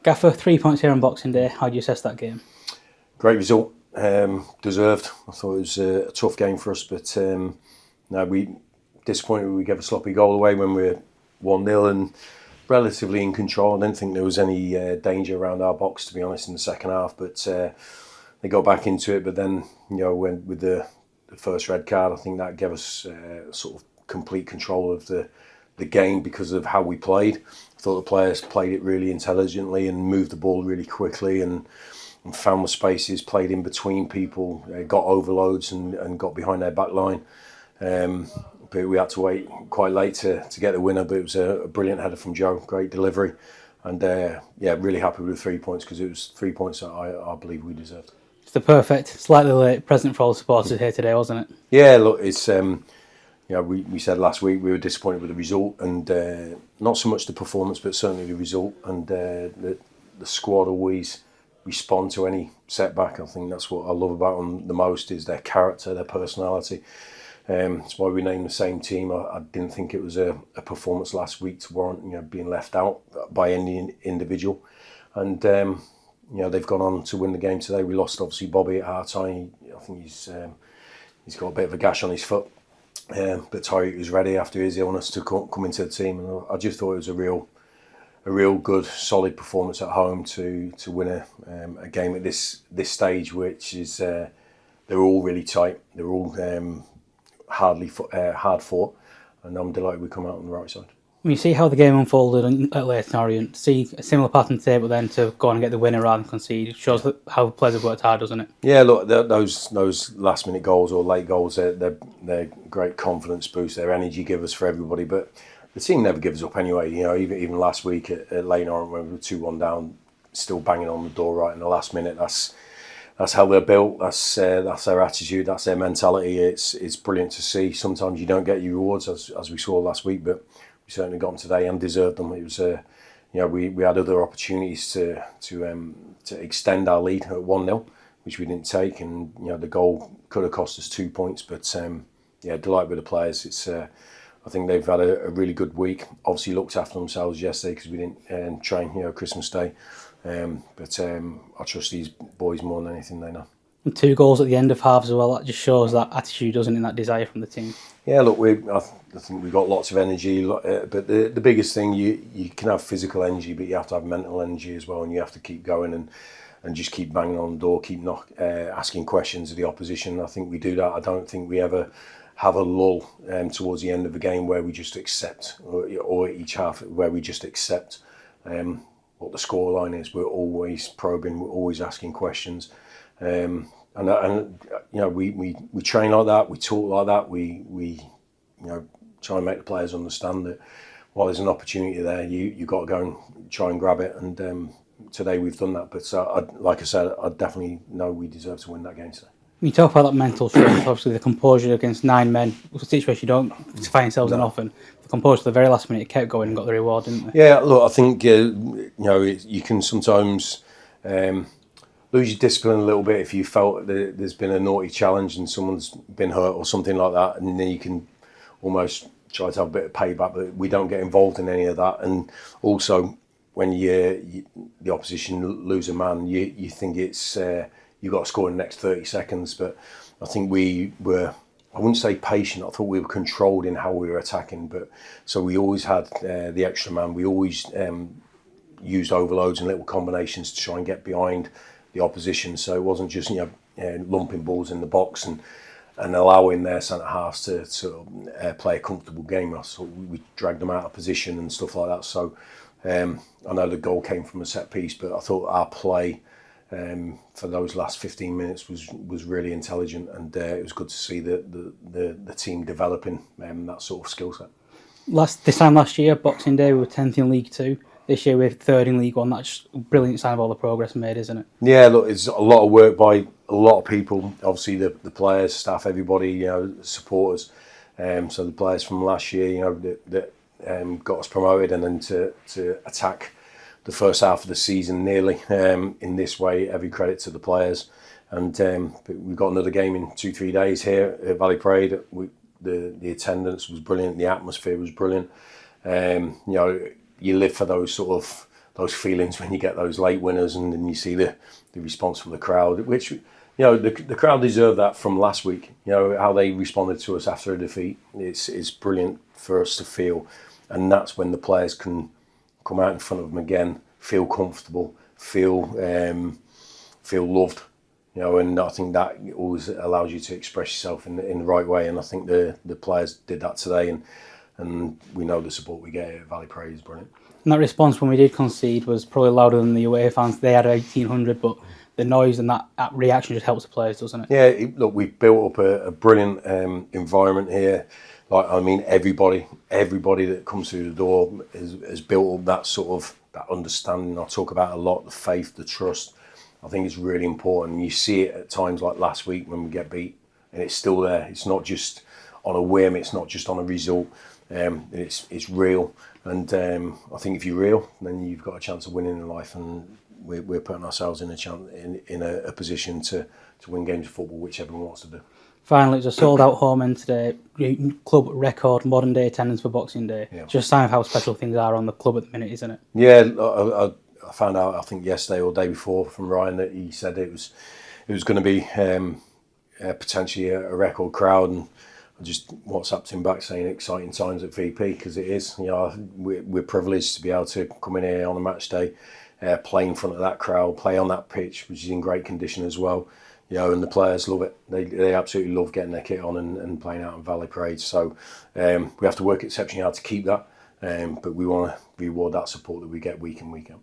Gaffer, 3 points here on Boxing Day. How do you assess that game? Great result, deserved. I thought it was a tough game for us, but no, we disappointed we gave a sloppy goal away when we were 1-0 and relatively in control. I didn't think there was any danger around our box, to be honest, in the second half, but they got back into it. But then, when with the first red card, I think that gave us sort of complete control of the game because of how we played. I thought the players played it really intelligently and moved the ball really quickly and found the spaces, played in between people, got overloads and got behind their back line. But we had to wait quite late to get the winner, but it was a brilliant header from Joe, great delivery. And really happy with the 3 points because it was 3 points that I believe we deserved. It's the perfect, slightly late present for all the supporters here today, wasn't it? Yeah, look, it's... we said last week we were disappointed with the result and not so much the performance, but certainly the result. And the squad always respond to any setback. I think that's what I love about them the most is their character, their personality. That's why we named the same team. I didn't think it was a performance last week to warrant being left out by any individual. And they've gone on to win the game today. We lost obviously Bobby at half time. I think he's got a bit of a gash on his foot. But Tyreek was ready after his illness to come into the team, and I just thought it was a real good, solid performance at home to win a game at this stage, which is they're all really tight, they're all hard fought, and I'm delighted we come out on the right side. When you see how the game unfolded at Leighton Orient, see a similar pattern today, but then to go on and get the winner rather than concede, it shows how the players have worked hard, doesn't it? Yeah, look, those last minute goals or late goals, they're great confidence boosts, they're energy givers for everybody. But the team never gives up anyway. Even last week at Leighton Orient when we were 2-1 down, still banging on the door right in the last minute. That's how they're built. That's their attitude. That's their mentality. It's brilliant to see. Sometimes you don't get your rewards as we saw last week, but we certainly got them today and deserved them. It was, we had other opportunities to extend our lead at 1-0, which we didn't take, and the goal could have cost us 2 points. But delighted with the players. It's I think they've had a really good week. Obviously looked after themselves yesterday because we didn't train Christmas Day. But I trust these boys more than anything they know. And 2 goals at the end of halves as well. That just shows that attitude, doesn't it, and that desire from the team. Yeah, look, I think we've got lots of energy, but the biggest thing, you can have physical energy, but you have to have mental energy as well, and you have to keep going and just keep banging on the door, keep asking questions of the opposition. I think we do that. I don't think we ever have a lull towards the end of the game where we just accept, or each half where we just accept what the scoreline is. We're always probing, we're always asking questions. And we train like that, we talk like that, we try and make the players understand that while there's an opportunity there, you've got to go and try and grab it. And today we've done that. But like I said, I definitely know we deserve to win that game today. When you talk about that mental strength, obviously the composure against 9 men, a situation you don't find yourselves in often. The composure to the very last minute kept going and got the reward, didn't they? Yeah, look, I think you can sometimes lose your discipline a little bit if you felt that there's been a naughty challenge and someone's been hurt or something like that, and then you can almost try to have a bit of payback, but we don't get involved in any of that. And also, when the opposition lose a man, you think it's you've got to score in the next 30 seconds. But I think we were, I wouldn't say patient, I thought we were controlled in how we were attacking. But so we always had the extra man. We always used overloads and little combinations to try and get behind the opposition. So it wasn't just lumping balls in the box and allowing their centre halves to sort of play a comfortable game. So we dragged them out of position and stuff like that. So I know the goal came from a set piece, but I thought our play for those last 15 minutes was really intelligent, and it was good to see the team developing that sort of skill set. This time last year, Boxing Day, we were 10th in League 2. This year we're 3rd in League 1. That's a brilliant sign of all the progress made, isn't it? Yeah, look, it's a lot of work by a lot of people. Obviously the players, staff, everybody, supporters. So the players from last year, that got us promoted, and then to attack the first half of the season nearly in this way. Every credit to the players. And but we've got another game in 2-3 days here at Valley Parade. The attendance was brilliant. The atmosphere was brilliant. You live for those sort of those feelings when you get those late winners and then you see the response from the crowd, which, you know, the crowd deserved that from last week. You know, how they responded to us after a defeat. It's brilliant for us to feel, and that's when the players can come out in front of them again, feel comfortable, feel loved. You know, and I think that always allows you to express yourself in the right way. And I think the players did that today, and we know the support we get at Valley Parade is brilliant. And that response when we did concede was probably louder than the away fans. They had 1,800, but the noise and that reaction just helps the players, doesn't it? Yeah, look, we've built up a brilliant environment here. Like, I mean, everybody that comes through the door has built up that sort of that understanding. I talk about a lot, the faith, the trust. I think it's really important. You see it at times like last week when we get beat, and it's still there. It's not just on a whim. It's not just on a result. It's real. And I think if you're real, then you've got a chance of winning in life. And we're putting ourselves in a position to win games of football, which everyone wants to do. Finally, it's a sold-out home end today. Club record modern-day attendance for Boxing Day. Yeah. Just a sign of how special things are on the club at the minute, isn't it? Yeah, I found out, I think yesterday or the day before, from Ryan that he said it was going to be potentially a record crowd, and I just WhatsApped him back saying exciting times at VP, because it is. You know, we're privileged to be able to come in here on a match day, play in front of that crowd, play on that pitch, which is in great condition as well. You know, and the players love it. They absolutely love getting their kit on and playing out in Valley Parade. So we have to work exceptionally hard to keep that, but we want to reward that support that we get week in, week out.